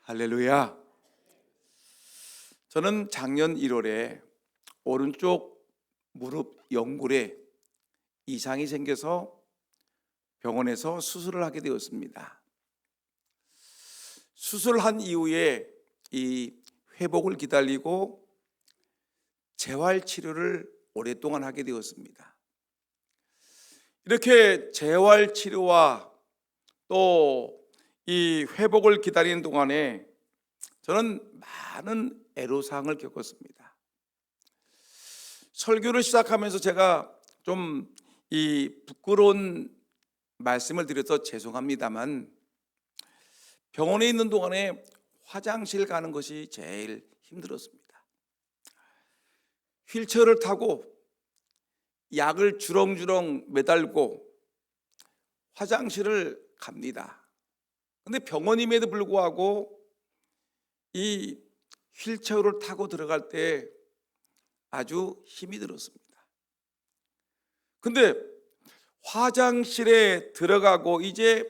할렐루야. 저는 작년 1월에 오른쪽 무릎 연골에 이상이 생겨서 병원에서 수술을 하게 되었습니다. 수술한 이후에 이 회복을 기다리고 재활 치료를 오랫동안 하게 되었습니다. 이렇게 재활 치료와 또 이 회복을 기다리는 동안에 저는 많은 애로사항을 겪었습니다. 설교를 시작하면서 제가 좀 이 부끄러운 말씀을 드려서 죄송합니다만, 병원에 있는 동안에 화장실 가는 것이 제일 힘들었습니다. 휠체어를 타고 약을 주렁주렁 매달고 화장실을 갑니다. 근데 병원임에도 불구하고 이 휠체어를 타고 들어갈 때 아주 힘이 들었습니다. 근데 화장실에 들어가고 이제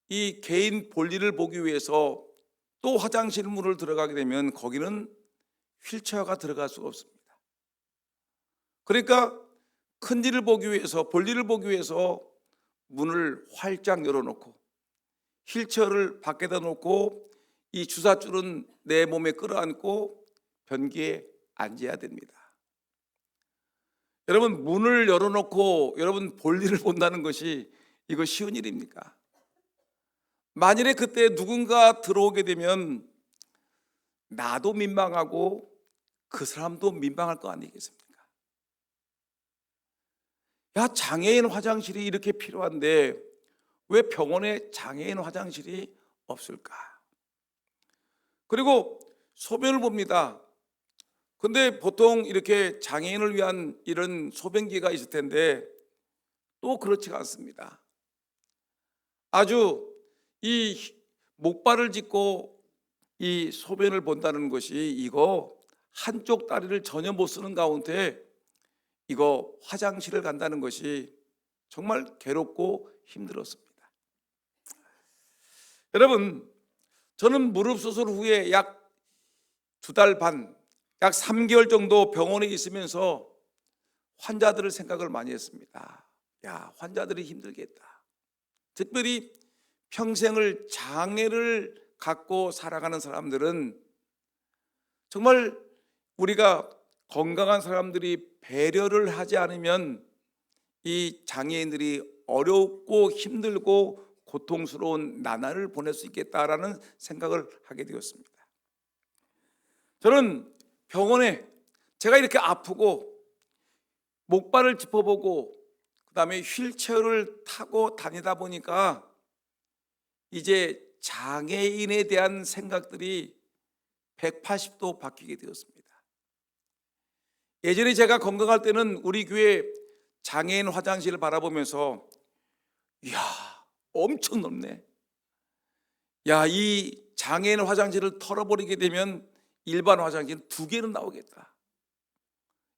이 개인 볼일을 보기 위해서 또 화장실 문을 들어가게 되면 거기는 휠체어가 들어갈 수가 없습니다. 그러니까 큰 일을 보기 위해서, 볼일을 보기 위해서 문을 활짝 열어놓고 휠체어를 밖에다 놓고 이 주사줄은 내 몸에 끌어안고 변기에 앉아야 됩니다. 여러분, 문을 열어놓고 여러분 볼일을 본다는 것이 이거 쉬운 일입니까? 만일에 그때 누군가 들어오게 되면 나도 민망하고 그 사람도 민망할 거 아니겠습니까? 야, 장애인 화장실이 이렇게 필요한데 왜 병원에 장애인 화장실이 없을까? 그리고 소변을 봅니다. 근데 보통 이렇게 장애인을 위한 이런 소변기가 있을 텐데 또 그렇지가 않습니다. 아주 이 목발을 짚고 이 소변을 본다는 것이 이거 한쪽 다리를 전혀 못 쓰는 가운데 이거 화장실을 간다는 것이 정말 괴롭고 힘들었습니다. 여러분, 저는 무릎 수술 후에 약 2달 반, 약 3개월 정도 병원에 있으면서 환자들을 생각을 많이 했습니다. 야, 환자들이 힘들겠다. 특별히 평생을 장애를 갖고 살아가는 사람들은 정말 우리가 건강한 사람들이 배려를 하지 않으면 이 장애인들이 어렵고 힘들고 고통스러운 나날을 보낼 수 있겠다라는 생각을 하게 되었습니다. 저는 병원에 제가 이렇게 아프고 목발을 짚어보고 그다음에 휠체어를 타고 다니다 보니까 이제 장애인에 대한 생각들이 180도 바뀌게 되었습니다. 예전에 제가 건강할 때는 우리 교회 장애인 화장실을 바라보면서 이야, 엄청 넓네. 야, 이 장애인 화장실을 털어버리게 되면 일반 화장실 2개는 나오겠다.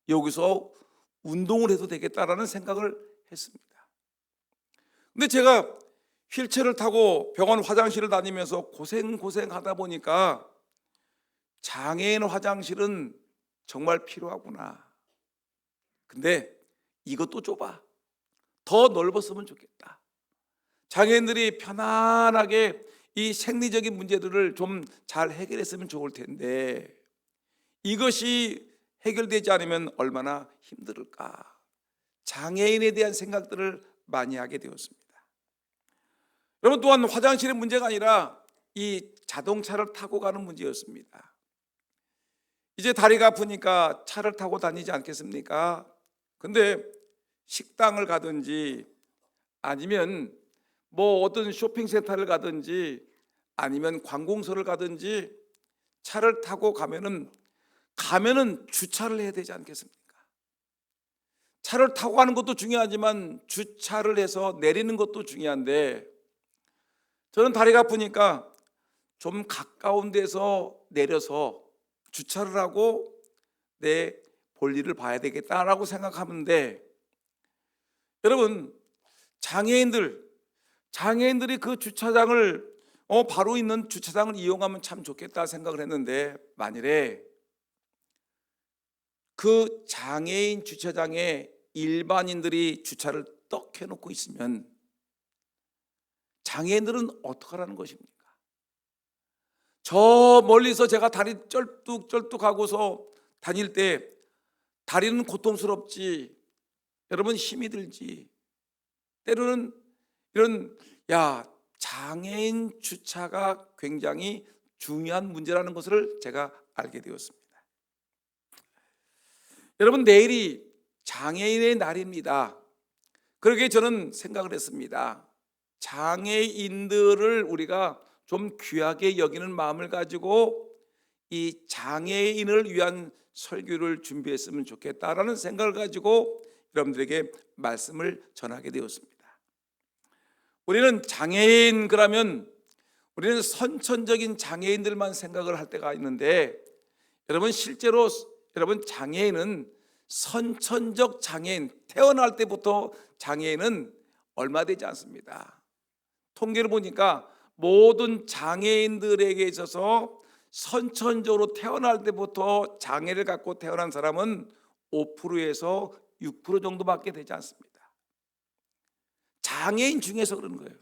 여기서 운동을 해도 되겠다라는 생각을 했습니다. 근데 제가 휠체어를 타고 병원 화장실을 다니면서 고생하다 보니까 장애인 화장실은 정말 필요하구나. 근데 이것도 좁아. 더 넓었으면 좋겠다. 장애인들이 편안하게 이 생리적인 문제들을 좀 잘 해결했으면 좋을 텐데 이것이 해결되지 않으면 얼마나 힘들까. 장애인에 대한 생각들을 많이 하게 되었습니다. 여러분, 또한 화장실의 문제가 아니라 이 자동차를 타고 가는 문제였습니다. 이제 다리가 아프니까 차를 타고 다니지 않겠습니까? 근데 식당을 가든지 아니면 뭐 어떤 쇼핑센터를 가든지 아니면 관공서를 가든지 차를 타고 가면은 주차를 해야 되지 않겠습니까? 차를 타고 가는 것도 중요하지만 주차를 해서 내리는 것도 중요한데 저는 다리가 아프니까 좀 가까운 데서 내려서 주차를 하고 내 볼일을 봐야 되겠다라고 생각하는데, 여러분, 장애인들이 그 주차장을 바로 있는 주차장을 이용하면 참 좋겠다 생각을 했는데, 만일에 그 장애인 주차장에 일반인들이 주차를 떡 해놓고 있으면 장애인들은 어떡하라는 것입니까? 저 멀리서 제가 다리 쩔뚝쩔뚝하고서 다닐 때 다리는 고통스럽지, 여러분 힘이 들지, 때로는 이런 장애인 주차가 굉장히 중요한 문제라는 것을 제가 알게 되었습니다. 여러분, 내일이 장애인의 날입니다. 그렇게 저는 생각을 했습니다. 장애인들을 우리가 좀 귀하게 여기는 마음을 가지고 이 장애인을 위한 설교를 준비했으면 좋겠다라는 생각을 가지고 여러분들에게 말씀을 전하게 되었습니다. 우리는 장애인 그러면 우리는 선천적인 장애인들만 생각을 할 때가 있는데, 여러분 실제로 여러분 장애인은 선천적 장애인, 태어날 때부터 장애인은 얼마 되지 않습니다. 통계를 보니까 모든 장애인들에게 있어서 선천적으로 태어날 때부터 장애를 갖고 태어난 사람은 5%에서 6% 정도밖에 되지 않습니다. 장애인 중에서 그러는 거예요.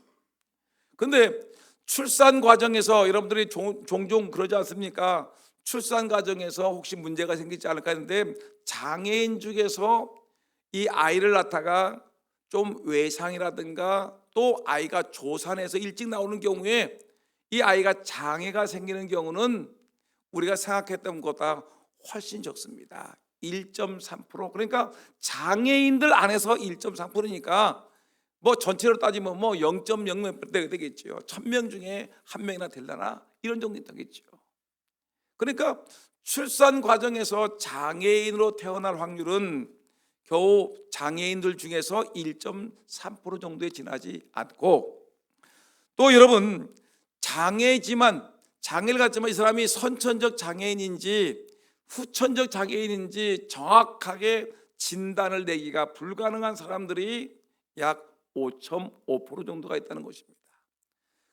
그런데 출산 과정에서 여러분들이 종종 그러지 않습니까? 출산 과정에서 혹시 문제가 생기지 않을까 했는데, 장애인 중에서 이 아이를 낳다가 좀 외상이라든가 또 아이가 조산해서 일찍 나오는 경우에 이 아이가 장애가 생기는 경우는 우리가 생각했던 것보다 훨씬 적습니다. 1.3%. 그러니까 장애인들 안에서 1.3%니까 뭐 전체로 따지면 뭐 0.0몇 대가 되겠죠. 1000명 중에 한 명이나 되려나 이런 정도 되겠죠. 그러니까 출산 과정에서 장애인으로 태어날 확률은 겨우 장애인들 중에서 1.3% 정도에 지나지 않고, 또 여러분 장애지만 장애를 갖지만 이 사람이 선천적 장애인인지 후천적 장애인인지 정확하게 진단을 내기가 불가능한 사람들이 약 5.5% 정도가 있다는 것입니다.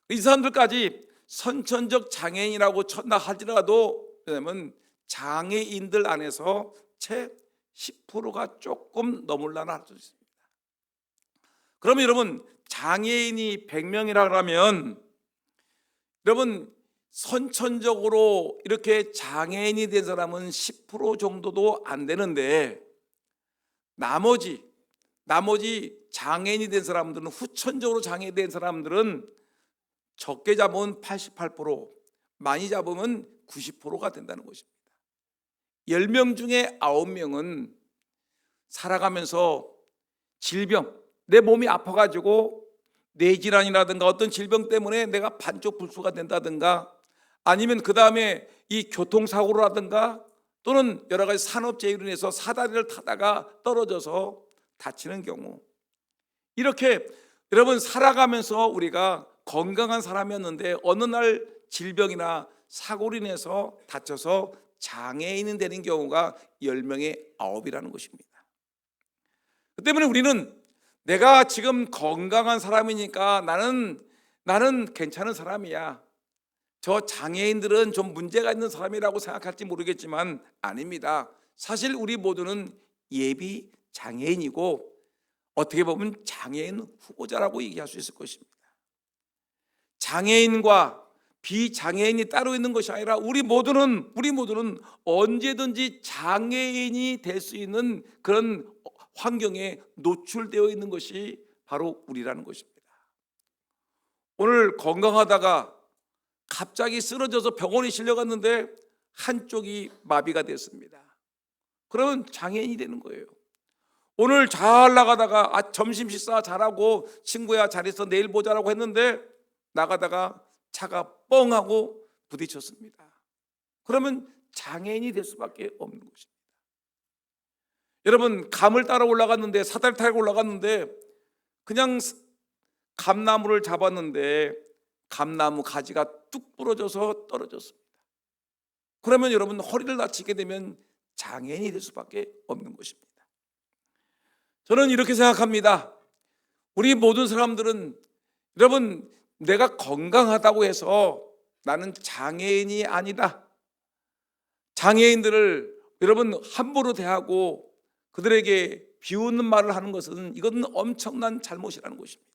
이 사람들까지 선천적 장애인이라고 쳤나 할지라도, 왜냐하면 장애인들 안에서 채 10%가 조금 넘으려나 할 수 있습니다. 그러면 여러분 장애인이 100명이라 그러면 여러분 선천적으로 이렇게 장애인이 된 사람은 10% 정도도 안 되는데, 나머지 장애인이 된 사람들은, 후천적으로 장애인 된 사람들은 적게 잡으면 88%, 많이 잡으면 90%가 된다는 것입니다. 10명 중에 9명은 살아가면서 질병, 내 몸이 아파가지고 뇌질환이라든가 어떤 질병 때문에 내가 반쪽 불수가 된다든가, 아니면 그 다음에 이 교통사고라든가 또는 여러 가지 산업재해로 인해서 사다리를 타다가 떨어져서 다치는 경우, 이렇게 여러분 살아가면서 우리가 건강한 사람이었는데 어느 날 질병이나 사고로 인해서 다쳐서 장애인이 되는 경우가 10명에 9이라는 것입니다. 그 때문에 우리는 내가 지금 건강한 사람이니까 나는 괜찮은 사람이야, 저 장애인들은 좀 문제가 있는 사람이라고 생각할지 모르겠지만 아닙니다. 사실 우리 모두는 예비 장애인이고 어떻게 보면 장애인 후보자라고 얘기할 수 있을 것입니다. 장애인과 비장애인이 따로 있는 것이 아니라 우리 모두는 언제든지 장애인이 될 수 있는 그런 환경에 노출되어 있는 것이 바로 우리라는 것입니다. 오늘 건강하다가 갑자기 쓰러져서 병원에 실려갔는데 한쪽이 마비가 됐습니다. 그러면 장애인이 되는 거예요. 오늘 잘 나가다가 점심 식사 잘하고 친구야 잘 있어 내일 보자라고 했는데 나가다가 차가 뻥 하고 부딪혔습니다. 그러면 장애인이 될 수밖에 없는 것입니다. 여러분, 감을 따라 올라갔는데, 사다리 타고 올라갔는데 그냥 감나무를 잡았는데 감나무 가지가 뚝 부러져서 떨어졌습니다. 그러면 여러분 허리를 다치게 되면 장애인이 될 수밖에 없는 것입니다. 저는 이렇게 생각합니다. 우리 모든 사람들은 여러분 내가 건강하다고 해서 나는 장애인이 아니다. 장애인들을 여러분 함부로 대하고 그들에게 비웃는 말을 하는 것은 이것은 엄청난 잘못이라는 것입니다.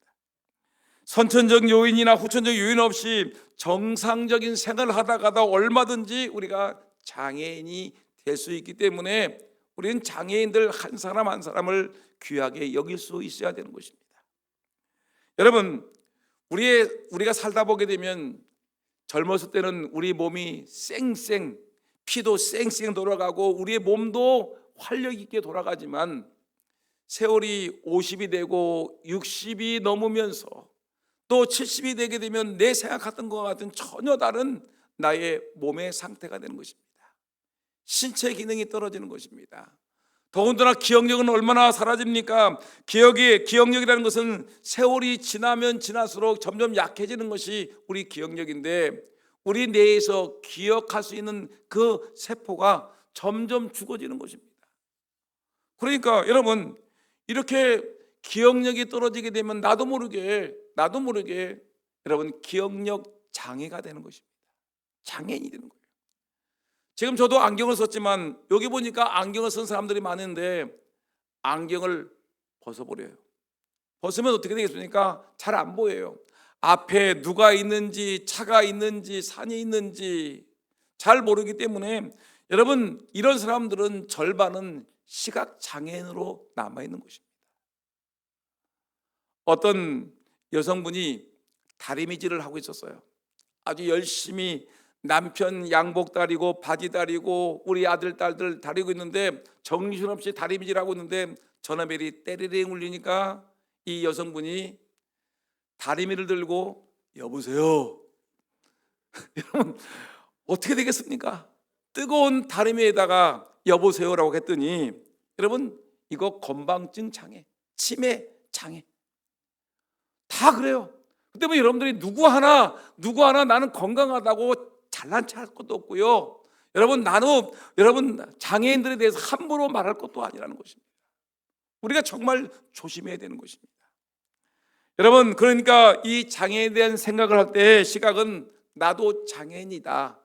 선천적 요인이나 후천적 요인 없이 정상적인 생활을 하다가도 얼마든지 우리가 장애인이 될 수 있기 때문에 우리는 장애인들 한 사람 한 사람을 귀하게 여길 수 있어야 되는 것입니다. 여러분, 우리가 살다 보게 되면 젊었을 때는 우리 몸이 쌩쌩, 피도 쌩쌩 돌아가고 우리의 몸도 활력 있게 돌아가지만 세월이 50이 되고 60이 넘으면서 또 70이 되게 되면 내 생각했던 것과 같은 전혀 다른 나의 몸의 상태가 되는 것입니다. 신체 기능이 떨어지는 것입니다. 더군다나 기억력은 얼마나 사라집니까? 기억력이라는 것은 세월이 지나면 지날수록 점점 약해지는 것이 우리 기억력인데 우리 뇌에서 기억할 수 있는 그 세포가 점점 죽어지는 것입니다. 그러니까 여러분, 이렇게 기억력이 떨어지게 되면 나도 모르게 여러분 기억력 장애가 되는 것입니다. 장애인이 되는 거예요. 지금 저도 안경을 썼지만 여기 보니까 안경을 쓴 사람들이 많은데 안경을 벗어버려요. 벗으면 어떻게 되겠습니까? 잘 안 보여요. 앞에 누가 있는지, 차가 있는지, 산이 있는지 잘 모르기 때문에 여러분, 이런 사람들은 절반은 시각 장애인으로 남아있는 것입니다. 어떤 여성분이 다리미질을 하고 있었어요. 아주 열심히 남편 양복 다리고 바지 다리고 우리 아들 딸들 다리고 있는데 정신없이 다리미질하고 있는데 전화벨이 때리링 울리니까 이 여성분이 다리미를 들고 여보세요. 여러분, 어떻게 되겠습니까? 뜨거운 다리미에다가 여보세요라고 했더니 여러분, 이거 건망증 장애, 치매 장애 다 그래요. 근데 뭐 여러분들이 누구 하나 나는 건강하다고 잘난 척할 것도 없고요. 여러분 장애인들에 대해서 함부로 말할 것도 아니라는 것입니다. 우리가 정말 조심해야 되는 것입니다. 여러분, 그러니까 이 장애에 대한 생각을 할 때 시각은 나도 장애인이다,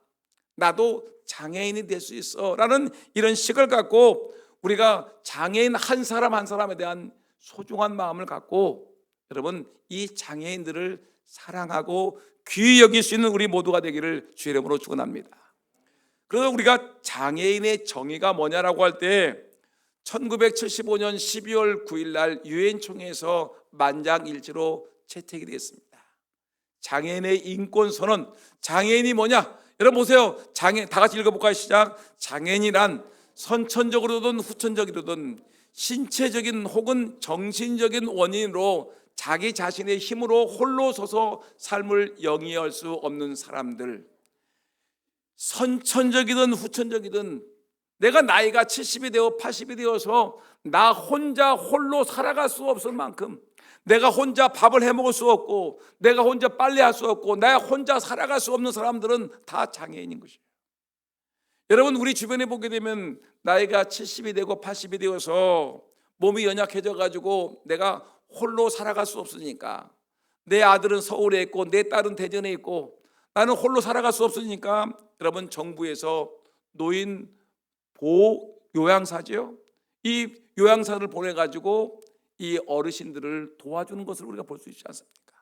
나도 장애인이 될 수 있어 라는 이런 시각을 갖고 우리가 장애인 한 사람 한 사람에 대한 소중한 마음을 갖고 여러분 이 장애인들을 사랑하고 귀히 여길 수 있는 우리 모두가 되기를 주의 이름으로 축원합니다. 그래서 우리가 장애인의 정의가 뭐냐라고 할 때 1975년 12월 9일 날 유엔 총회에서 만장일치로 채택이 되었습니다. 장애인의 인권 선언. 장애인이 뭐냐? 여러분 보세요. 다 같이 읽어볼까요? 시작. 장애인이란 선천적으로든 후천적이로든 신체적인 혹은 정신적인 원인으로 자기 자신의 힘으로 홀로 서서 삶을 영위할 수 없는 사람들. 선천적이든 후천적이든 내가 나이가 70이 되어 80이 되어서 나 혼자 홀로 살아갈 수 없을 만큼, 내가 혼자 밥을 해먹을 수 없고 내가 혼자 빨래할 수 없고 내가 혼자 살아갈 수 없는 사람들은 다 장애인인 것이에요. 여러분, 우리 주변에 보게 되면 나이가 70이 되고 80이 되어서 몸이 연약해져 가지고 내가 홀로 살아갈 수 없으니까, 내 아들은 서울에 있고 내 딸은 대전에 있고 나는 홀로 살아갈 수 없으니까 여러분 정부에서 노인 보호 요양사죠. 이 요양사를 보내가지고 이 어르신들을 도와주는 것을 우리가 볼 수 있지 않습니까?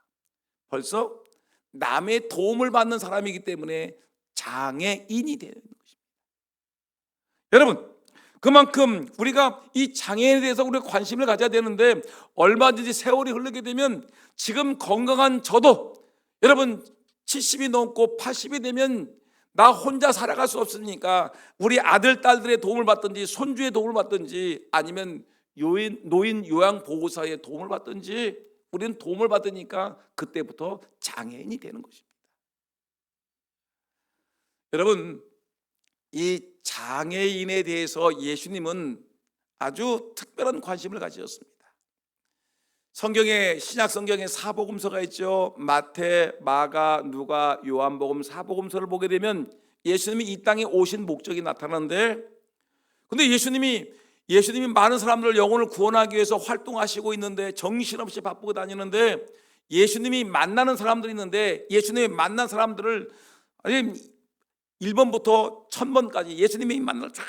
벌써 남의 도움을 받는 사람이기 때문에 장애인이 되는 것입니다. 여러분, 그만큼 우리가 이 장애인에 대해서 우리가 관심을 가져야 되는데 얼마든지 세월이 흐르게 되면 지금 건강한 저도 여러분 70이 넘고 80이 되면 나 혼자 살아갈 수 없으니까 우리 아들 딸들의 도움을 받든지 손주의 도움을 받든지 아니면 노인 요양보호사의 도움을 받든지 우리는 도움을 받으니까 그때부터 장애인이 되는 것입니다. 여러분, 이 장애인에 대해서 예수님은 아주 특별한 관심을 가지셨습니다. 신약 성경에 사복음서가 있죠. 마태, 마가, 누가, 요한복음 사복음서를 보게 되면 예수님이 이 땅에 오신 목적이 나타나는데, 근데 예수님이 많은 사람들 영혼을 구원하기 위해서 활동하시고 있는데 정신없이 바쁘고 다니는데 예수님이 만나는 사람들이 있는데 예수님이 만난 사람들을 1번부터 1000번까지 예수님이 만나를 쫙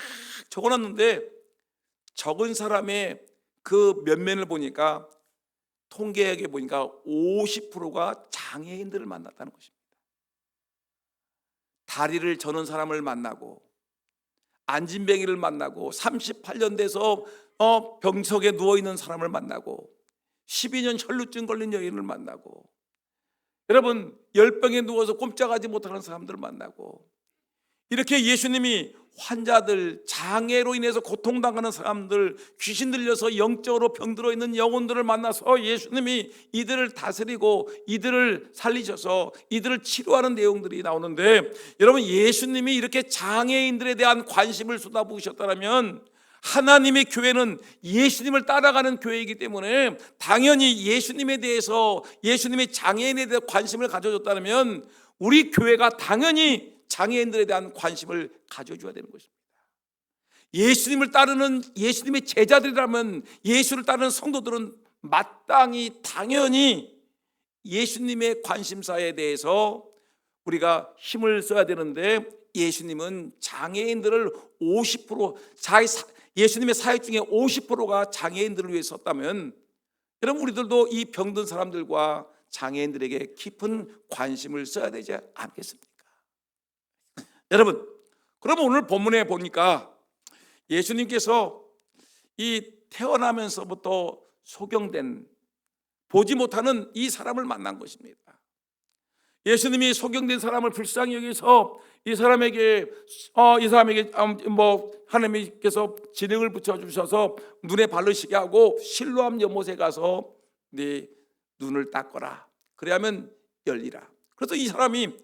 적어놨는데 적은 사람의 그 면면을 보니까 통계학에 보니까 50%가 장애인들을 만났다는 것입니다. 다리를 저는 사람을 만나고 안진뱅이를 만나고 38년 돼서 병석에 누워있는 사람을 만나고 12년 혈루증 걸린 여인을 만나고 여러분 열병에 누워서 꼼짝하지 못하는 사람들을 만나고 이렇게 예수님이 환자들, 장애로 인해서 고통당하는 사람들, 귀신 들려서 영적으로 병들어 있는 영혼들을 만나서 예수님이 이들을 다스리고 이들을 살리셔서 이들을 치료하는 내용들이 나오는데 여러분 예수님이 이렇게 장애인들에 대한 관심을 쏟아부으셨다면 하나님의 교회는 예수님을 따라가는 교회이기 때문에 당연히 예수님에 대해서 예수님의 장애인에 대해 관심을 가져줬다면 우리 교회가 당연히 장애인들에 대한 관심을 가져줘야 되는 것입니다. 예수님을 따르는 예수님의 제자들이라면 예수를 따르는 성도들은 마땅히 당연히 예수님의 관심사에 대해서 우리가 힘을 써야 되는데 예수님은 장애인들을 50% 예수님의 사역 중에 50%가 장애인들을 위해 썼다면 여러분 우리들도 이 병든 사람들과 장애인들에게 깊은 관심을 써야 되지 않겠습니까? 여러분 그러면 오늘 본문에 보니까 예수님께서 이 태어나면서부터 소경된 보지 못하는 이 사람을 만난 것입니다. 예수님이 소경된 사람을 불쌍히 여기서 이 사람에게 하나님께서 지능을 붙여주셔서 눈에 바르시게 하고 실로암 연못에 가서 네 눈을 닦거라 그래야면 열리라. 그래서 이 사람이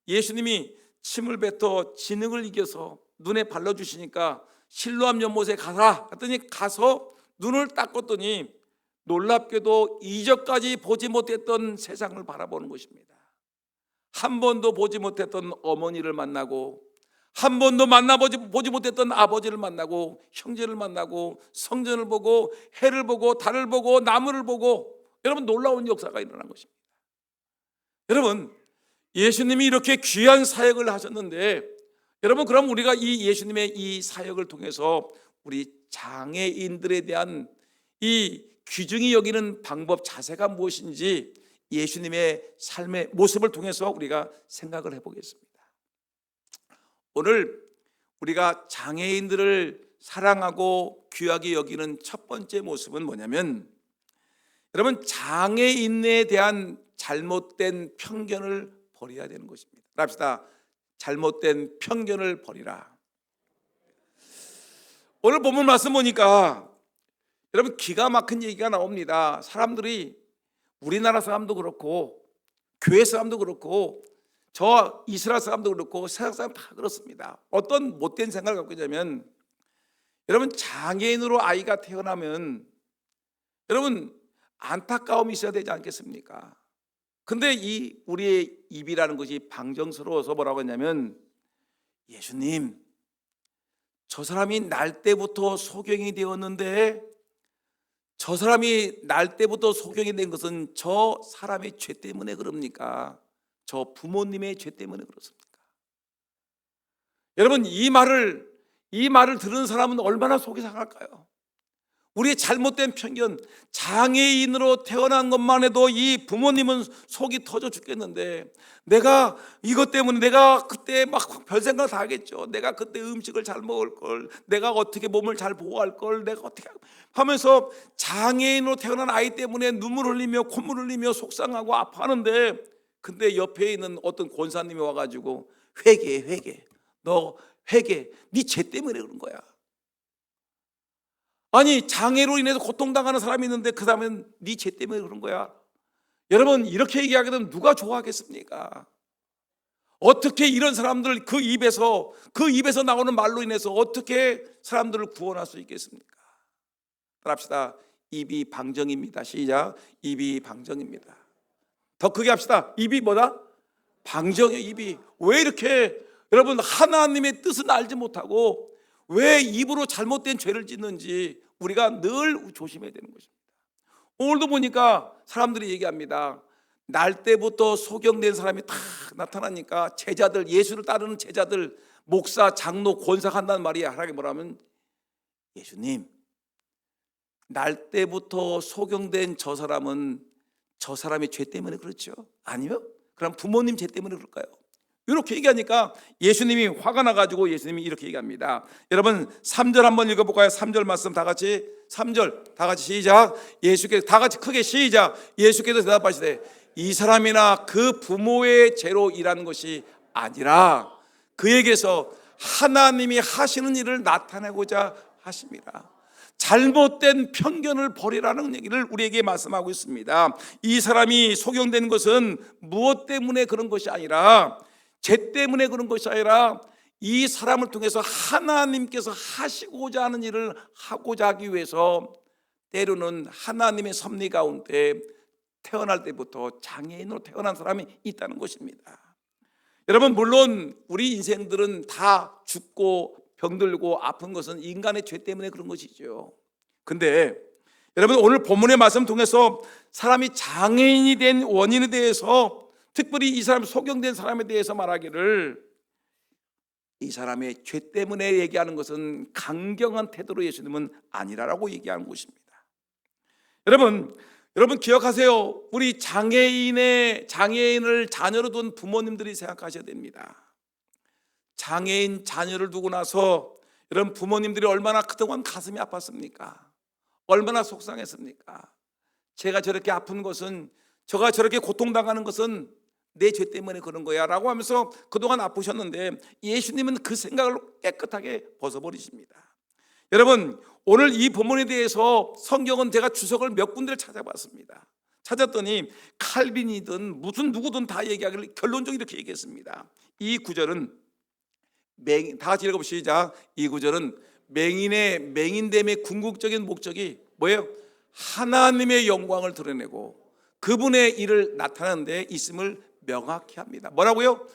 예수님이 침을 뱉어 지능을 이겨서 눈에 발라주시니까 실로암 연못에 가라 했더니 가서 눈을 닦았더니 놀랍게도 이전까지 보지 못했던 세상을 바라보는 것입니다. 한 번도 보지 못했던 어머니를 만나고 한 번도 보지 못했던 아버지를 만나고 형제를 만나고 성전을 보고 해를 보고 달을 보고 나무를 보고 여러분 놀라운 역사가 일어난 것입니다. 여러분 예수님이 이렇게 귀한 사역을 하셨는데 여러분 그럼 우리가 이 예수님의 이 사역을 통해서 우리 장애인들에 대한 이 귀중히 여기는 방법 자세가 무엇인지 예수님의 삶의 모습을 통해서 우리가 생각을 해보겠습니다. 오늘 우리가 장애인들을 사랑하고 귀하게 여기는 첫 번째 모습은 뭐냐면 여러분 장애인에 대한 잘못된 편견을 버려야 되는 것입니다. 합시다. 잘못된 편견을 버리라. 오늘 본문 말씀 보니까 여러분 기가 막힌 얘기가 나옵니다. 사람들이 우리나라 사람도 그렇고 교회 사람도 그렇고 저 이스라엘 사람도 그렇고 세상 사람 다 그렇습니다. 어떤 못된 생각을 갖고 있냐면 여러분 장애인으로 아이가 태어나면 여러분 안타까움이 있어야 되지 않겠습니까? 근데 이 우리의 입이라는 것이 방정스러워서 뭐라고 했냐면 예수님 저 사람이 날 때부터 소경이 되었는데 저 사람이 날 때부터 소경이 된 것은 저 사람의 죄 때문에 그럽니까? 저 부모님의 죄 때문에 그렇습니까? 여러분 이 말을 들은 사람은 얼마나 속이 상할까요? 우리의 잘못된 편견, 장애인으로 태어난 것만 해도 이 부모님은 속이 터져 죽겠는데 내가 이것 때문에 내가 그때 막 별생각 다 하겠죠. 내가 그때 음식을 잘 먹을 걸, 내가 어떻게 몸을 잘 보호할 걸, 내가 어떻게 하면서 장애인으로 태어난 아이 때문에 눈물 흘리며 콧물 흘리며 속상하고 아파하는데 근데 옆에 있는 어떤 권사님이 와가지고 회개 너 회개 네 죄 때문에 그런 거야. 아니 장애로 인해서 고통당하는 사람이 있는데 그 사람은 네 죄 때문에 그런 거야. 여러분 이렇게 얘기하게 되면 누가 좋아하겠습니까? 어떻게 이런 사람들 그 입에서 나오는 말로 인해서 어떻게 사람들을 구원할 수 있겠습니까? 따라합시다. 입이 방정입니다. 시작. 입이 방정입니다. 더 크게 합시다. 입이 뭐다? 방정이에요. 입이. 왜 이렇게 여러분 하나님의 뜻은 알지 못하고 왜 입으로 잘못된 죄를 짓는지 우리가 늘 조심해야 되는 것입니다. 오늘도 보니까 사람들이 얘기합니다. 날 때부터 소경된 사람이 다 나타나니까 제자들, 예수를 따르는 제자들, 목사, 장로, 권사가 한다는 말이 하나님 뭐라면, 예수님, 날 때부터 소경된 저 사람은 저 사람의 죄 때문에 그렇죠? 아니요? 그럼 부모님 죄 때문에 그럴까요? 이렇게 얘기하니까 예수님이 화가 나가지고 예수님이 이렇게 얘기합니다. 여러분 3절 한번 읽어볼까요? 3절 말씀 다 같이, 3절 다 같이 시작. 예수께서 다 같이 크게 시작. 예수께서 대답하시되 이 사람이나 그 부모의 죄로 일하는 것이 아니라 그에게서 하나님이 하시는 일을 나타내고자 하십니다. 잘못된 편견을 버리라는 얘기를 우리에게 말씀하고 있습니다. 이 사람이 소경된 것은 무엇 때문에 그런 것이 아니라, 죄 때문에 그런 것이 아니라 이 사람을 통해서 하나님께서 하시고자 하는 일을 하고자 하기 위해서 때로는 하나님의 섭리 가운데 태어날 때부터 장애인으로 태어난 사람이 있다는 것입니다. 여러분, 물론 우리 인생들은 다 죽고 병들고 아픈 것은 인간의 죄 때문에 그런 것이죠. 근데 여러분, 오늘 본문의 말씀 통해서 사람이 장애인이 된 원인에 대해서, 특별히 이 사람 소경된 사람에 대해서 말하기를, 이 사람의 죄 때문에 얘기하는 것은 강경한 태도로 예수님은 아니라라고 얘기하는 것입니다. 여러분 기억하세요. 우리 장애인을 자녀로 둔 부모님들이 생각하셔야 됩니다. 장애인 자녀를 두고 나서 여러분 부모님들이 얼마나 그동안 가슴이 아팠습니까? 얼마나 속상했습니까? 제가 저렇게 아픈 것은, 저가 저렇게 고통당하는 것은 내 죄 때문에 그런 거야 라고 하면서 그동안 아프셨는데, 예수님은 그 생각을 깨끗하게 벗어버리십니다. 여러분, 오늘 이 본문에 대해서 성경은 제가 주석을 몇 군데를 찾아봤습니다. 찾았더니 칼빈이든 무슨 누구든 다 얘기하기를 결론적으로 이렇게 얘기했습니다. 이 구절은 다 같이 읽어보시죠. 시작. 이 구절은 맹인됨의 궁극적인 목적이 뭐예요? 하나님의 영광을 드러내고 그분의 일을 나타내는 데 있음을 명확히 합니다. 뭐라고요?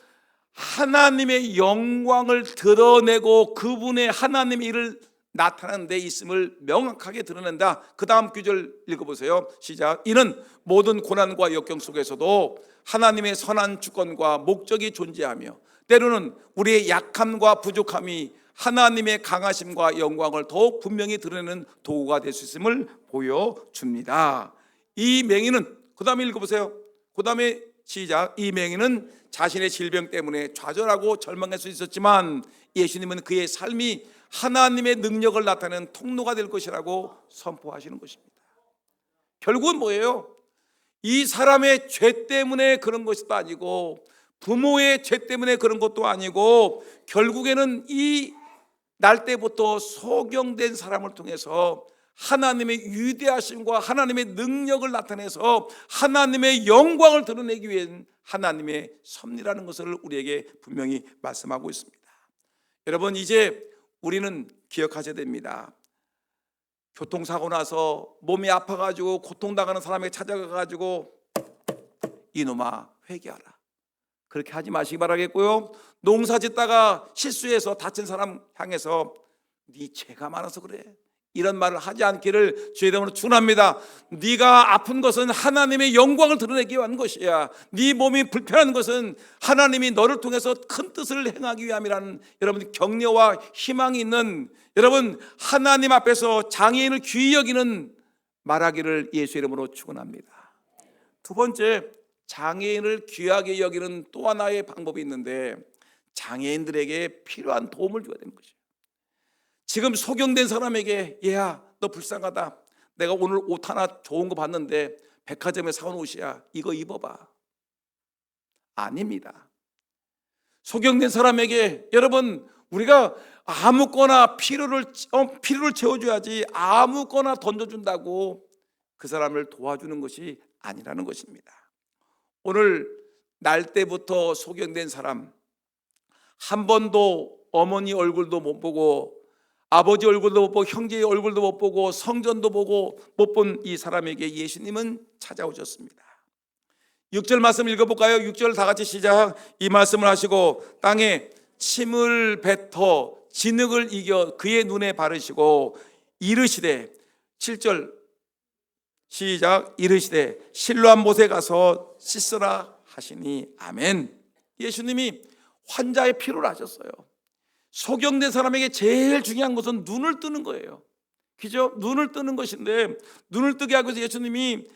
하나님의 영광을 드러내고 그분의 하나님의 일을 나타내는 데 있음을 명확하게 드러낸다. 그 다음 구절 읽어보세요. 시작. 이는 모든 고난과 역경 속에서도 하나님의 선한 주권과 목적이 존재하며 때로는 우리의 약함과 부족함이 하나님의 강하심과 영광을 더욱 분명히 드러내는 도구가 될 수 있음을 보여줍니다. 이 맹인은, 그 다음에 읽어보세요. 그 다음에 시작. 이 맹인은 자신의 질병 때문에 좌절하고 절망할 수 있었지만 예수님은 그의 삶이 하나님의 능력을 나타내는 통로가 될 것이라고 선포하시는 것입니다. 결국은 뭐예요? 이 사람의 죄 때문에 그런 것도 아니고, 부모의 죄 때문에 그런 것도 아니고, 결국에는 이 날 때부터 소경된 사람을 통해서 하나님의 위대하심과 하나님의 능력을 나타내서 하나님의 영광을 드러내기 위한 하나님의 섭리라는 것을 우리에게 분명히 말씀하고 있습니다. 여러분, 이제 우리는 기억하셔야 됩니다. 교통사고 나서 몸이 아파가지고 고통당하는 사람에게 찾아가가지고 이놈아 회개하라, 그렇게 하지 마시기 바라겠고요. 농사 짓다가 실수해서 다친 사람 향해서 네 죄가 많아서 그래, 이런 말을 하지 않기를 주의 이름으로 축원합니다. 네가 아픈 것은 하나님의 영광을 드러내기 위한 것이야. 네 몸이 불편한 것은 하나님이 너를 통해서 큰 뜻을 행하기 위함이라는 여러분 격려와 희망이 있는, 여러분 하나님 앞에서 장애인을 귀히 여기는 말하기를 예수 이름으로 축원합니다. 두 번째, 장애인을 귀하게 여기는 또 하나의 방법이 있는데, 장애인들에게 필요한 도움을 줘야 되는 거죠. 지금 소경된 사람에게 얘야 너 불쌍하다, 내가 오늘 옷 하나 좋은 거 봤는데 백화점에 사온 옷이야, 이거 입어봐. 아닙니다. 소경된 사람에게 여러분 우리가 아무거나 필요를 채워줘야지 아무거나 던져준다고 그 사람을 도와주는 것이 아니라는 것입니다. 오늘 날 때부터 소경된 사람, 한 번도 어머니 얼굴도 못 보고 아버지 얼굴도 못 보고 형제의 얼굴도 못 보고 성전도 보고 못 본 이 사람에게 예수님은 찾아오셨습니다. 6절 말씀 읽어볼까요? 6절 다 같이 시작. 이 말씀을 하시고 땅에 침을 뱉어 진흙을 이겨 그의 눈에 바르시고 이르시되, 7절 시작. 이르시되 실로암 못에 가서 씻으라 하시니. 아멘. 예수님이 환자의 필요를 하셨어요. 소경된 사람에게 제일 중요한 것은 눈을 뜨는 거예요. 그죠? 눈을 뜨는 것인데, 눈을 뜨게 하기 위해서 예수님이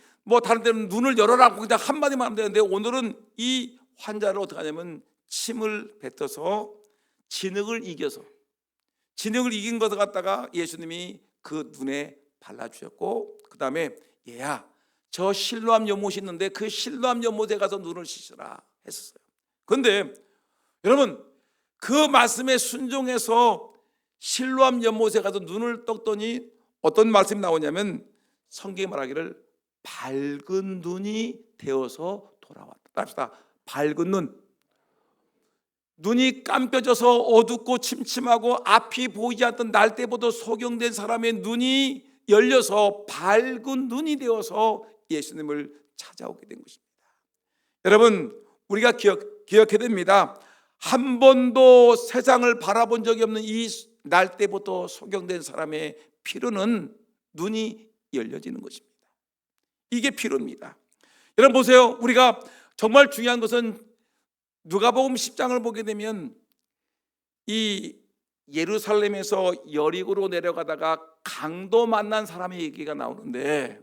다른 때는 눈을 열어라고 그냥 한마디만 하면 되는데, 오늘은 이 환자를 어떻게 하냐면 침을 뱉어서 진흙을 이긴 것을 갖다가 예수님이 그 눈에 발라주셨고, 그 다음에 얘야, 저 실로암 연못이 있는데 그 실로암 연못에 가서 눈을 씻으라 했었어요. 그런데 여러분, 그 말씀에 순종해서 실로암 연못에 가서 눈을 떴더니 어떤 말씀이 나오냐면, 성경이 말하기를 밝은 눈이 되어서 돌아왔다. 합시다. 밝은 눈. 눈이 감겨져서 어둡고 침침하고 앞이 보이지 않던 날때보다 소경된 사람의 눈이 열려서 밝은 눈이 되어서 예수님을 찾아오게 된 것입니다. 여러분, 우리가 기억해야 됩니다. 한 번도 세상을 바라본 적이 없는 이 날때부터 소경된 사람의 필요는 눈이 열려지는 것입니다. 이게 필요입니다. 여러분 보세요. 우리가 정말 중요한 것은 누가복음 10장을 보게 되면 이 예루살렘에서 여리고로 내려가다가 강도 만난 사람의 얘기가 나오는데,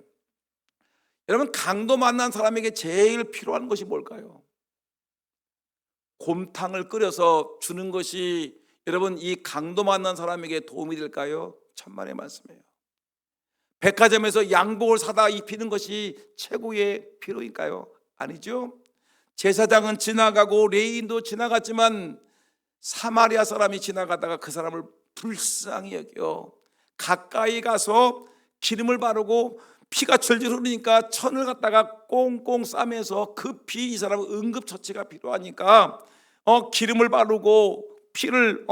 여러분 강도 만난 사람에게 제일 필요한 것이 뭘까요? 곰탕을 끓여서 주는 것이 여러분 이 강도 만난 사람에게 도움이 될까요? 천만의 말씀이에요. 백화점에서 양복을 사다 입히는 것이 최고의 필요일까요? 아니죠. 제사장은 지나가고 레위인도 지나갔지만 사마리아 사람이 지나가다가 그 사람을 불쌍히 여겨 가까이 가서 기름을 바르고 피가 철철 흐르니까 천을 갖다가 꽁꽁 싸매서 급히 이 사람은 응급처치가 필요하니까 기름을 바르고 피를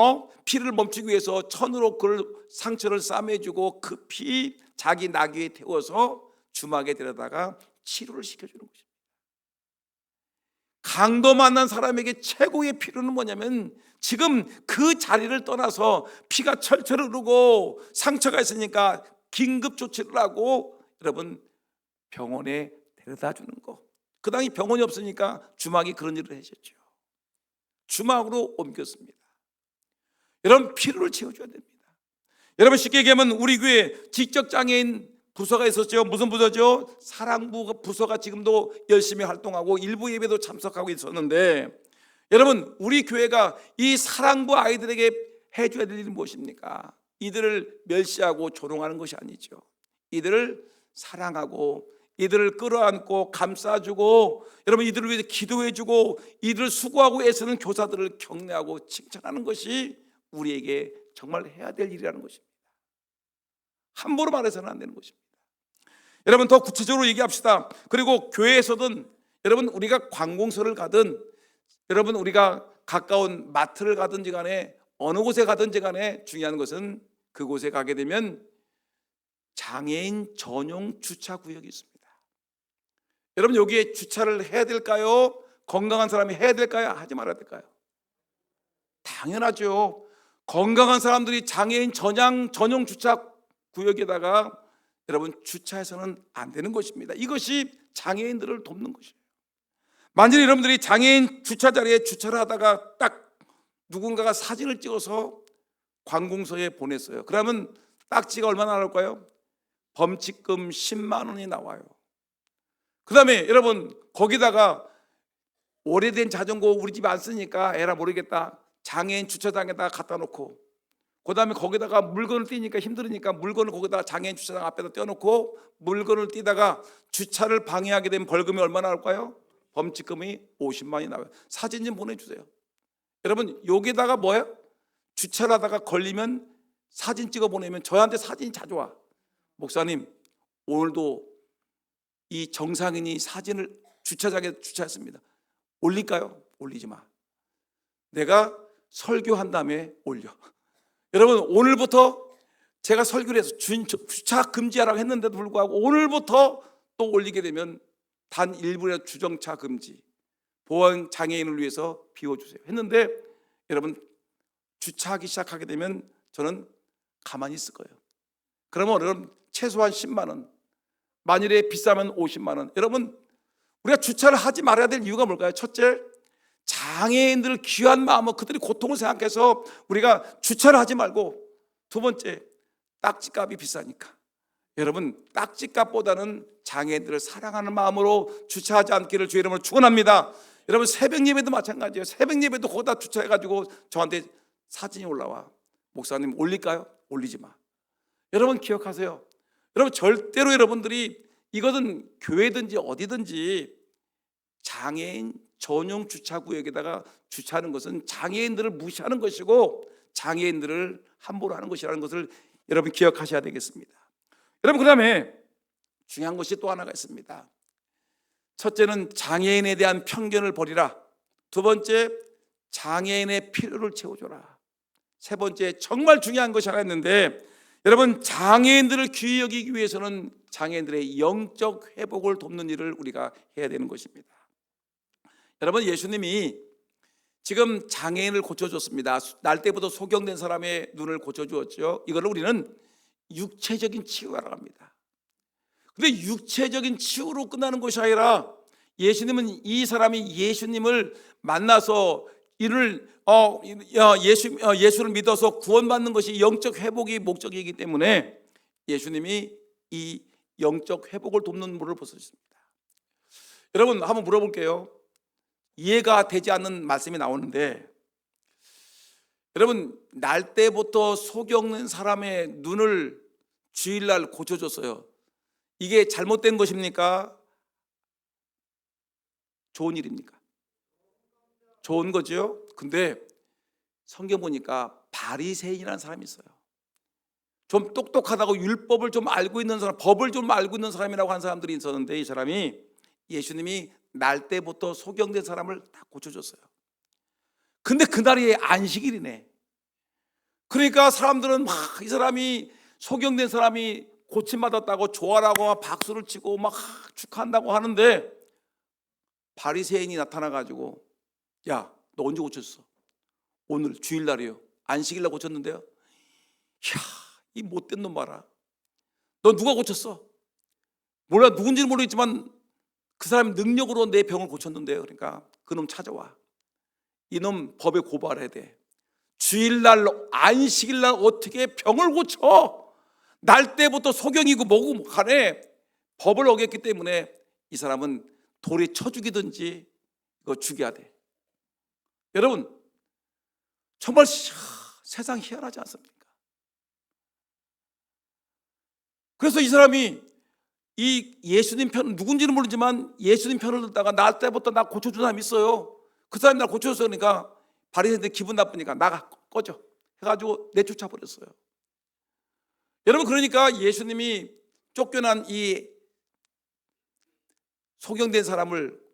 멈추기 위해서 천으로 그 상처를 싸매주고 급히 자기 나귀에 태워서 주막에 데려다가 치료를 시켜주는 것입니다. 강도 만난 사람에게 최고의 필요는 뭐냐면, 지금 그 자리를 떠나서 피가 철철 흐르고 상처가 있으니까 긴급 조치를 하고 여러분 병원에 데려다 주는 거. 그 당시 병원이 없으니까 주막이 그런 일을 하셨죠. 주막으로 옮겼습니다. 여러분 필요를 채워줘야 됩니다. 여러분 쉽게 얘기하면 우리 교회 지적장애인 부서가 있었죠. 무슨 부서죠? 사랑부 부서가 지금도 열심히 활동하고 일부 예배도 참석하고 있었는데, 여러분 우리 교회가 이 사랑부 아이들에게 해줘야 될 일은 무엇입니까? 이들을 멸시하고 조롱하는 것이 아니죠. 이들을 사랑하고 이들을 끌어안고 감싸주고, 여러분 이들을 위해서 기도해주고 이들을 수고하고 애쓰는 교사들을 격려하고 칭찬하는 것이 우리에게 정말 해야 될 일이라는 것입니다. 함부로 말해서는 안 되는 것입니다. 여러분 더 구체적으로 얘기합시다. 그리고 교회에서든 여러분 우리가 관공서를 가든 여러분 우리가 가까운 마트를 가든지 간에 어느 곳에 가든지 간에 중요한 것은 그곳에 가게 되면 장애인 전용 주차 구역이 있습니다. 여러분 여기에 주차를 해야 될까요? 건강한 사람이 해야 될까요? 하지 말아야 될까요? 당연하죠. 건강한 사람들이 장애인 전용 주차 구역에다가 여러분 주차해서는 안 되는 것입니다. 이것이 장애인들을 돕는 것이에요. 만일 여러분들이 장애인 주차 자리에 주차를 하다가 딱 누군가가 사진을 찍어서 관공서에 보냈어요. 그러면 딱지가 얼마나 나올까요? 범칙금 10만 원이 나와요. 그 다음에 여러분 거기다가 오래된 자전거 우리 집에 안 쓰니까 에라 모르겠다, 장애인 주차장에다가 갖다 놓고, 그 다음에 거기다가 물건을 띄니까 힘들으니까 물건을 거기다가 장애인 주차장 앞에다 떼어놓고 물건을 띄다가 주차를 방해하게 되면 벌금이 얼마나 나올까요? 범칙금이 50만이 나와요. 사진 좀 보내주세요. 여러분 여기다가 뭐예요? 주차를 하다가 걸리면 사진 찍어 보내면 저한테 사진이 자주 와. 목사님 오늘도 이 정상인이 사진을 주차장에 주차했습니다. 올릴까요? 올리지 마. 내가 설교한 다음에 올려. 여러분 오늘부터 제가 설교를 해서 주차 금지하라고 했는데도 불구하고 오늘부터 또 올리게 되면 단 1분의 주정차 금지, 보안 장애인을 위해서 비워주세요 했는데, 여러분 주차하기 시작하게 되면 저는 가만히 있을 거예요. 그러면 여러분 최소한 10만 원, 만일에 비싸면 50만 원. 여러분, 우리가 주차를 하지 말아야 될 이유가 뭘까요? 첫째, 장애인들을 귀한 마음으로 그들의 고통을 생각해서 우리가 주차를 하지 말고, 두 번째, 딱지값이 비싸니까. 여러분, 딱지값보다는 장애인들을 사랑하는 마음으로 주차하지 않기를 주의 이름으로 축원합니다. 여러분, 새벽 예배도 마찬가지예요. 새벽 예배도 거기다 주차해가지고 저한테 사진이 올라와. 목사님 올릴까요? 올리지 마. 여러분 기억하세요. 여러분 절대로 여러분들이 이것은 교회든지 어디든지 장애인 전용 주차구역에다가 주차하는 것은 장애인들을 무시하는 것이고 장애인들을 함부로 하는 것이라는 것을 여러분 기억하셔야 되겠습니다. 여러분, 그 다음에 중요한 것이 또 하나가 있습니다. 첫째는 장애인에 대한 편견을 버리라. 두 번째, 장애인의 필요를 채워줘라. 세 번째, 정말 중요한 것이 하나 있는데, 여러분, 장애인들을 귀히 여기기 위해서는 장애인들의 영적 회복을 돕는 일을 우리가 해야 되는 것입니다. 여러분, 예수님이 지금 장애인을 고쳐줬습니다. 날 때부터 소경된 사람의 눈을 고쳐주었죠. 이걸 우리는 육체적인 치유라고 합니다. 그런데 육체적인 치유로 끝나는 것이 아니라 예수님은 이 사람이 예수님을 만나서 이를 예수를 믿어서 구원받는 것이 영적 회복이 목적이기 때문에 예수님이 이 영적 회복을 돕는 물을 부으셨습니다. 여러분, 한번 물어볼게요. 이해가 되지 않는 말씀이 나오는데, 여러분, 날 때부터 소경된 사람의 눈을 주일날 고쳐줬어요. 이게 잘못된 것입니까? 좋은 일입니까? 좋은 거죠. 근데 성경 보니까 바리새인이라는 사람이 있어요. 좀 똑똑하다고 율법을 좀 알고 있는 사람, 법을 좀 알고 있는 사람이라고 한 사람들이 있었는데, 이 사람이 예수님이 날 때부터 소경된 사람을 다 고쳐줬어요. 근데 그날이 안식일이네. 그러니까 사람들은 막 이 사람이 소경된 사람이 고침받았다고 좋아라고 막 박수를 치고 막 축하한다고 하는데, 바리새인이 나타나가지고, 야, 너 언제 고쳤어? 오늘 주일날이요. 안식일날 고쳤는데요. 이야, 이 못된 놈 봐라. 너 누가 고쳤어? 몰라, 누군지는 모르겠지만 그 사람 능력으로 내 병을 고쳤는데요. 그러니까 그놈 찾아와. 이놈 법에 고발해야 돼. 주일날 안식일날 어떻게 병을 고쳐? 날 때부터 소경이고 뭐고 간에 법을 어겼기 때문에 이 사람은 돌에 쳐 죽이든지 이거 죽여야 돼. 여러분, 정말 세상 희한하지 않습니까? 그래서 이 사람이 이 예수님 편, 누군지는 모르지만 예수님 편을 듣다가 날 때부터 나 고쳐준 사람이 있어요. 그 사람이 날 고쳐줬어. 그러니까 바리새인들 기분 나쁘니까 나가, 꺼져 해가지고 내쫓아 버렸어요. 여러분, 그러니까 예수님이 쫓겨난 이 소경된 사람을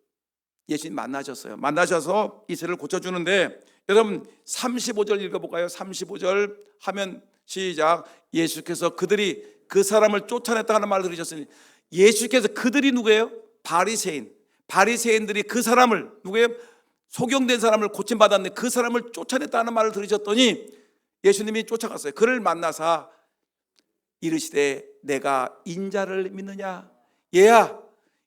예수님 만나셨어요. 만나셔서 이 죄를 고쳐주는데, 여러분 35절 읽어볼까요? 35절 하면 시작. 예수께서 그들이 그 사람을 쫓아냈다 하는 말을 들으셨으니, 예수께서 그들이 누구예요? 바리새인. 바리새인들이 그 사람을 누구예요? 소경된 사람을 고침받았는데 그 사람을 쫓아냈다는 말을 들으셨더니 예수님이 쫓아갔어요. 그를 만나사 이르시되 내가 인자를 믿느냐? 얘야,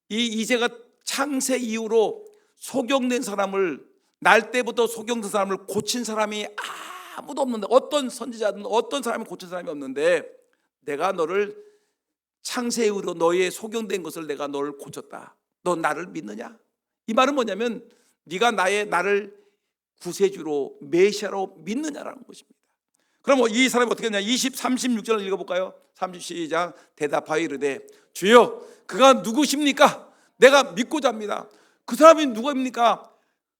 이 이제가 창세 이후로 소경된 사람을, 날 때부터 소경된 사람을 고친 사람이 아무도 없는데, 어떤 선지자든 어떤 사람이 고친 사람이 없는데 내가 너를 창세 이후로 너의 소경된 것을 내가 너를 고쳤다. 너 나를 믿느냐? 이 말은 뭐냐면 네가 나를 구세주로 메시아로 믿느냐라는 것입니다. 그럼 이 사람이 어떻게 했냐? 36절을 읽어볼까요? 30 시작. 대답하여 이르되 주여 그가 누구십니까? 내가 믿고자 합니다. 그 사람이 누구입니까?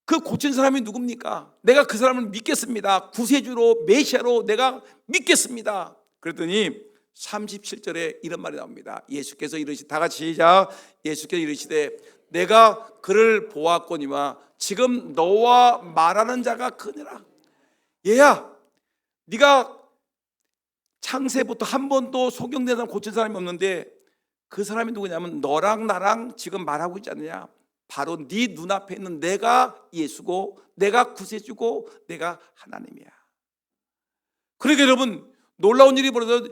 그 고친 사람이 누굽니까? 내가 그 사람을 믿겠습니다. 구세주로 메시아로 내가 믿겠습니다. 그랬더니 37절에 이런 말이 나옵니다. 예수께서 이르시되, 다 같이 시작. 예수께서 이르시되 내가 그를 보았거니와 지금 너와 말하는 자가 그니라. 얘야, 네가 창세부터 한 번도 소경된 사람 고친 사람이 없는데 그 사람이 누구냐면 너랑 나랑 지금 말하고 있지 않느냐? 바로 네 눈앞에 있는 내가 예수고 내가 구세주고 내가 하나님이야. 그러니까 여러분, 놀라운 일이 벌어져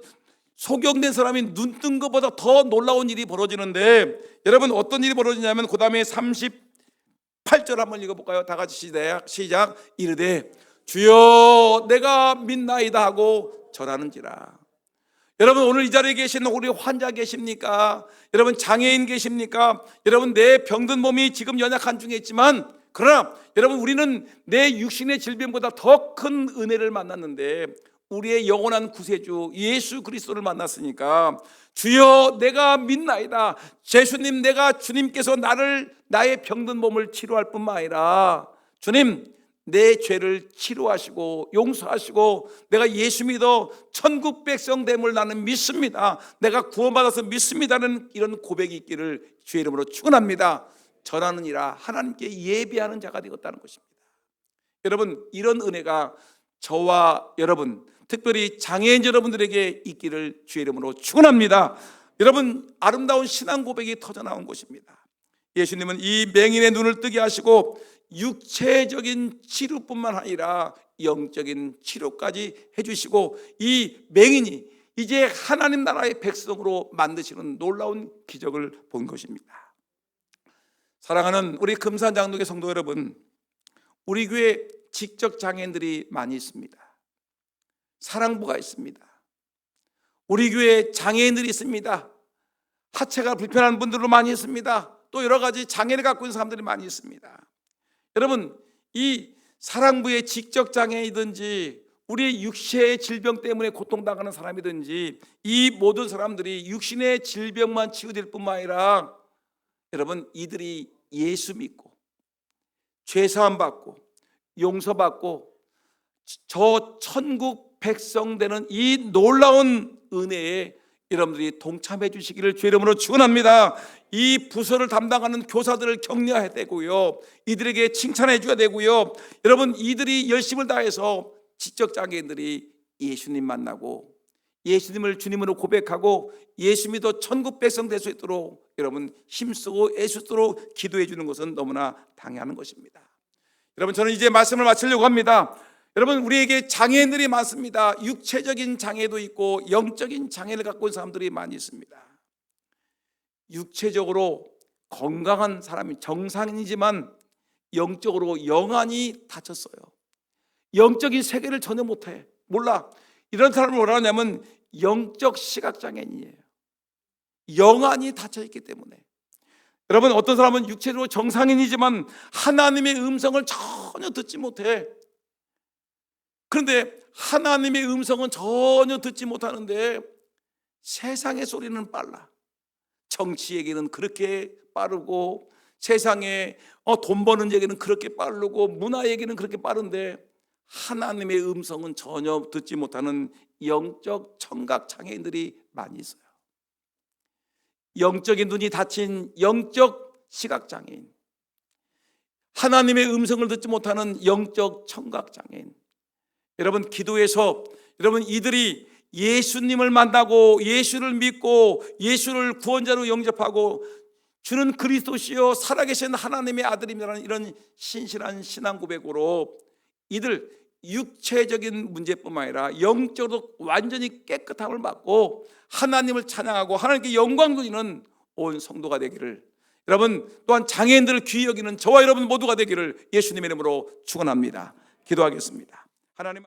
소경된 사람이 눈 뜬 것보다 더 놀라운 일이 벌어지는데, 여러분 어떤 일이 벌어지냐면 그 다음에 38절 한번 읽어볼까요? 다 같이 시작. 이르되 주여 내가 믿나이다 하고 전하는지라. 여러분 오늘 이 자리에 계신 우리 환자 계십니까? 여러분 장애인 계십니까? 여러분 내 병든 몸이 지금 연약한 중에 있지만, 그러나 여러분 우리는 내 육신의 질병보다 더 큰 은혜를 만났는데, 우리의 영원한 구세주 예수 그리스도를 만났으니까 주여 내가 믿나이다. 예수님, 내가 주님께서 나의 병든 몸을 치료할 뿐만 아니라 주님 내 죄를 치료하시고 용서하시고 내가 예수 믿어 천국 백성 됨을 나는 믿습니다. 내가 구원받아서 믿습니다는 이런 고백이 있기를 주의 이름으로 축원합니다. 전하느니라. 하나님께 예배하는 자가 되었다는 것입니다. 여러분 이런 은혜가 저와 여러분, 특별히 장애인 여러분들에게 있기를 주의 이름으로 축원합니다. 여러분 아름다운 신앙 고백이 터져나온 것입니다. 예수님은 이 맹인의 눈을 뜨게 하시고 육체적인 치료뿐만 아니라 영적인 치료까지 해주시고, 이 맹인이 이제 하나님 나라의 백성으로 만드시는 놀라운 기적을 본 것입니다. 사랑하는 우리 금산장독의 성도 여러분, 우리 교회 지적 장애인들이 많이 있습니다. 사랑부가 있습니다. 우리 교회에 장애인들이 있습니다. 하체가 불편한 분들도 많이 있습니다. 또 여러 가지 장애를 갖고 있는 사람들이 많이 있습니다. 여러분 이 사랑부의 지적 장애이든지 우리의 육체의 질병 때문에 고통당하는 사람이든지, 이 모든 사람들이 육신의 질병만 치유될 뿐만 아니라 여러분 이들이 예수 믿고 죄사함 받고 용서받고 저 천국 백성 되는 이 놀라운 은혜에 여러분들이 동참해 주시기를 주의 이름으로 축원합니다. 이 부서를 담당하는 교사들을 격려해야 되고요, 이들에게 칭찬해 줘야 되고요. 여러분 이들이 열심을 다해서 지적장애인들이 예수님 만나고 예수님을 주님으로 고백하고 예수 믿어 천국 백성 될 수 있도록 여러분 힘쓰고 애쓰도록 기도해 주는 것은 너무나 당연한 것입니다. 여러분 저는 이제 말씀을 마치려고 합니다. 여러분 우리에게 장애인들이 많습니다. 육체적인 장애도 있고 영적인 장애를 갖고 있는 사람들이 많이 있습니다. 육체적으로 건강한 사람이 정상이지만 영적으로 영안이 다쳤어요. 영적인 세계를 전혀 못해, 몰라. 이런 사람을 뭐라 하냐면 영적 시각장애인이에요. 영안이 닫혀있기 때문에. 여러분 어떤 사람은 육체적으로 정상인이지만 하나님의 음성을 전혀 듣지 못해. 그런데 하나님의 음성은 전혀 듣지 못하는데 세상의 소리는 빨라. 정치 얘기는 그렇게 빠르고, 세상에 돈 버는 얘기는 그렇게 빠르고, 문화 얘기는 그렇게 빠른데 하나님의 음성은 전혀 듣지 못하는 영적 청각 장애인들이 많이 있어요. 영적인 눈이 닫힌 영적 시각 장애인, 하나님의 음성을 듣지 못하는 영적 청각 장애인. 여러분 기도해서 여러분 이들이 예수님을 만나고 예수를 믿고 예수를 구원자로 영접하고 주는 그리스도시요 살아계신 하나님의 아들임이라는 이런 신실한 신앙 고백으로 이들 육체적인 문제뿐만 아니라 영적으로 완전히 깨끗함을 받고 하나님을 찬양하고 하나님께 영광 돌리는 온 성도가 되기를, 여러분 또한 장애인들을 귀히 여기는 저와 여러분 모두가 되기를 예수님의 이름으로 축원합니다. 기도하겠습니다. 하나님